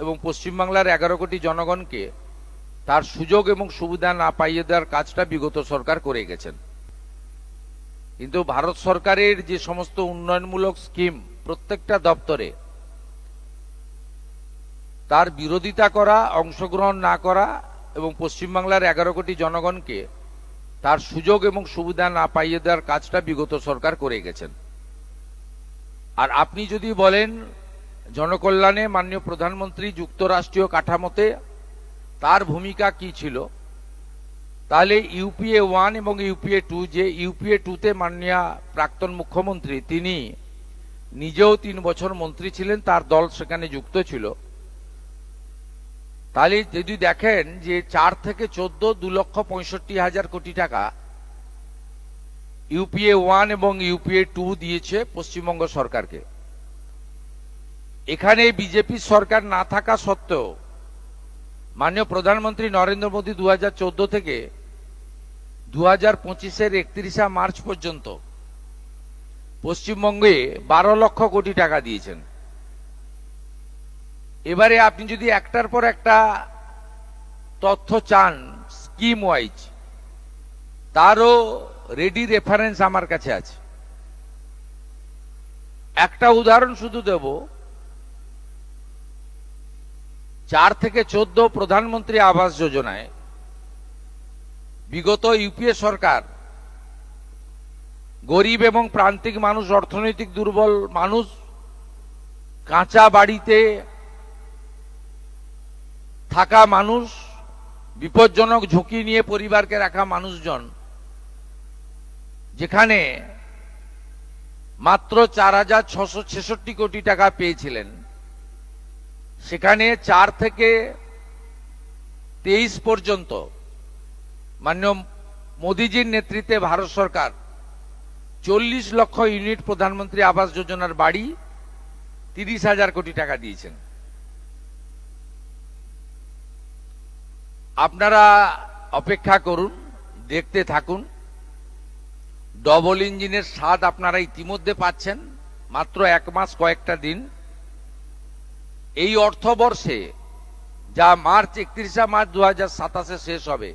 এবং পশ্চিমবাংলার 11 কোটি জনগণকে তার সুযোগ এবং সুবিধা না পাইয়ে দেওয়ার কাজটা বিগত সরকার করে গেছেন। কিন্তু ভারত সরকারের যে সমস্ত উন্নয়নমূলক স্কিম প্রত্যেকটা দপ্তরে তার বিরোধিতা করা, অংশগ্রহণ না করা এবং পশ্চিমবাংলার 11 কোটি জনগণকে তার সুযোগ এবং সুবিধা না পাইয়ে দেওয়ার কাজটা বিগত সরকার করে গেছেন। আর আপনি যদি বলেন জনকল্যাণে মাননীয় প্রধানমন্ত্রী যুক্তরাষ্ট্রীয় কাঠামোতে তার ভূমিকা কি ছিল, তাহলে ইউপিএ 1 এবং ইউপিএ 2, যে ইউপিএ 2তে মাননীয় প্রাক্তন মুখ্যমন্ত্রী তিনি নিজেও 3 বছর মন্ত্রী ছিলেন, তার দল সেখানে যুক্ত ছিল। তাহলে যদি দেখেন যে 4 থেকে 14 2,65,000 কোটি টাকা ইউপিএ 1 এবং ইউপিএ 2 দিয়েছে পশ্চিমবঙ্গ সরকারকে। এখানে বিজেপি সরকার না থাকা সত্ত্বেও মাননীয় প্রধানমন্ত্রী নরেন্দ্র মোদী 2014 থেকে 2025-এর 31শে মার্চ পর্যন্ত পশ্চিমবঙ্গে 12 লক্ষ কোটি টাকা দিয়েছেন। এবারে আপনি যদি একটার পর একটা তথ্য চান স্কিম ওয়াইজ, তারও রেডি রেফারেন্স আমার কাছে আছে। একটা উদাহরণ শুধু দেব, 4 থেকে 14 প্রধানমন্ত্রী আবাস যোজনায় বিগত ইউপিএ সরকার গরিব এবং প্রান্তিক মানুষ, অর্থনৈতিক দুর্বল মানুষ, কাঁচা বাড়িতে থাকা মানুষ, বিপজ্জনক ঝুঁকি নিয়ে পরিবারকে রাখা মানুষজন, যেখানে মাত্র 4,666 কোটি টাকা পেয়েছিলেন, সেখানে 4 থেকে 23 পর্যন্ত মাননীয় মোদীজির নেতৃত্বে ভারত সরকার 40 লক্ষ ইউনিট প্রধানমন্ত্রী আবাস যোজনার বাড়ি 30,000 কোটি টাকা দিয়েছেন। আপনারা অপেক্ষা করুন, দেখতে থাকুন। ডবল ইঞ্জিনের স্বাদ আপনারা ইতিমধ্যে পাচ্ছেন, মাত্র 1 মাস কয়েকটা দিন। এই অর্থবর্ষে যা 31শে মার্চ 2027-এ শেষ হবে,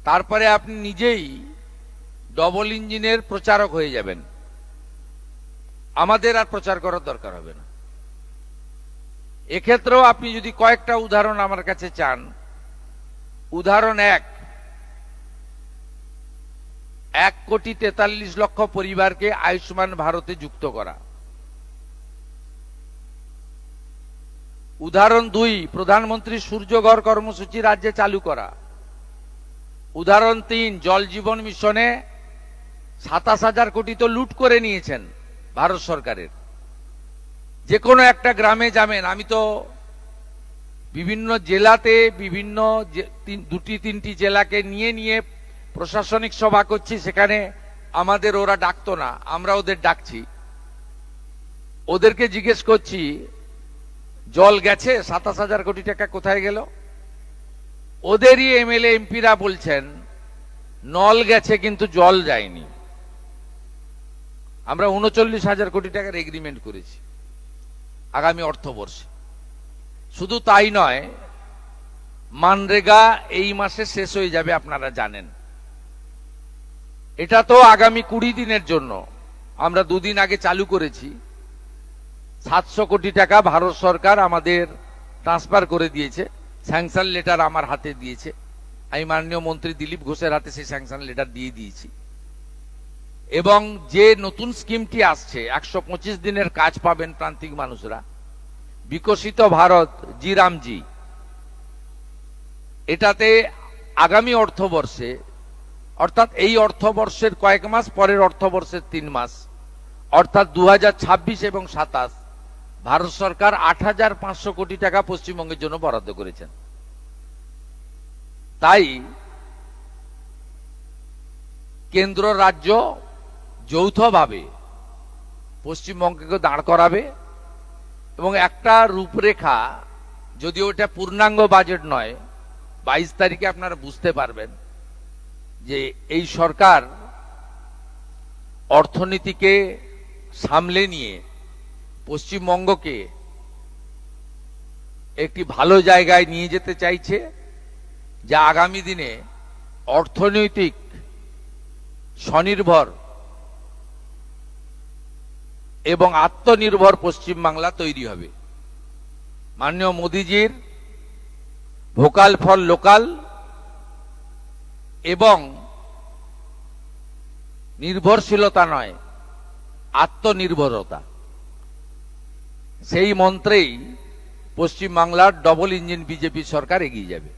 তারপরে আপনি নিজেই ডবল ইঞ্জিনের প্রচারক হয়ে যাবেন, আমাদের আর প্রচার করার দরকার হবে না। এক্ষেত্রেও আপনি যদি কয়েকটা উদাহরণ আমার কাছে চান, উদাহরণ 1,43,00,000 পরিবারকে আয়ুষ্মান ভারতে যুক্ত করা। উদাহরণ 2, প্রধানমন্ত্রী সূর্যঘর কর্মসূচি রাজ্যে চালু করা। উদাহরণ 3, জল জীবন মিশনে 27,000 কোটি তো লুট করে নিয়েছেন ভারত সরকারের। যে কোনো একটা গ্রামে যাবেন, আমি তো বিভিন্ন জেলাতে বিভিন্ন 2-3টি জেলাকে নিয়ে নিয়ে প্রশাসনিক সভা করছি, সেখানে আমাদের ওরা ডাকতো না, আমরা ওদের ডাকছি। ওদেরকে জিজ্ঞেস করছি জল গেছে, 27,000 কোটি টাকা কোথায় গেল? ওদেরই এমএলএ এমপিরা বলছেন নল গেছে কিন্তু জল যায়নি। আমরা 39,000 কোটি টাকার এগ্রিমেন্ট করেছি আগামী অর্থবর্ষে। শুধু তাই নয়, মানরেগা এই মাসে শেষ হয়ে যাবে, আপনারা জানেন। এটা তো আগামী 20 দিনের জন্য, আমরা 2 দিন আগে চালু করেছি। 700 কোটি টাকা ভারত সরকার আমাদের ট্রান্সফার করে দিয়েছে, স্যাংশন লেটার আমার হাতে দিয়েছে। আমি মাননীয় মন্ত্রী দিলীপ ঘোষের হাতে সেই স্যাংশন লেটার দিয়ে দিয়েছি। এবং যে নতুন স্কিমটি আসছে, 125 দিনের কাজ পাবেন প্রান্তিক মানুষরা, বিকশিত ভারত জি রামজি, এটাতে আগামী অর্থবর্ষে, অর্থাৎ এই অর্থবর্ষের কয়েক মাস পরের অর্থবর্ষের 3 মাস, অর্থাৎ 2026 এবং 27, ভারত সরকার 8,500 কোটি টাকা পশ্চিমবঙ্গের জন্য বরাদ্দ করেছেন। তাই কেন্দ্র রাজ্য যৌথভাবে পশ্চিমবঙ্গকে দাঁড় করাবে এবং একটা রূপরেখা, যদিও এটা পূর্ণাঙ্গ বাজেট নয়, 22 তারিখে আপনারা বুঝতে পারবেন যে এই সরকার অর্থনীতিকে সামলে নিয়ে পশ্চিমবঙ্গকে একটি ভালো জায়গায় নিয়ে যেতে চাইছে, যা আগামী দিনে অর্থনৈতিক স্বনির্ভর এবং আত্মনির্ভর পশ্চিমবাংলা তৈরি হবে। মাননীয় মোদিজির ভোকাল ফর লোকাল এবং নির্ভরশীলতা নয়, আত্মনির্ভরতা, সেই মন্ত্রেই পশ্চিমবাংলার ডবল ইঞ্জিন বিজেপি সরকার এগিয়ে যাবে।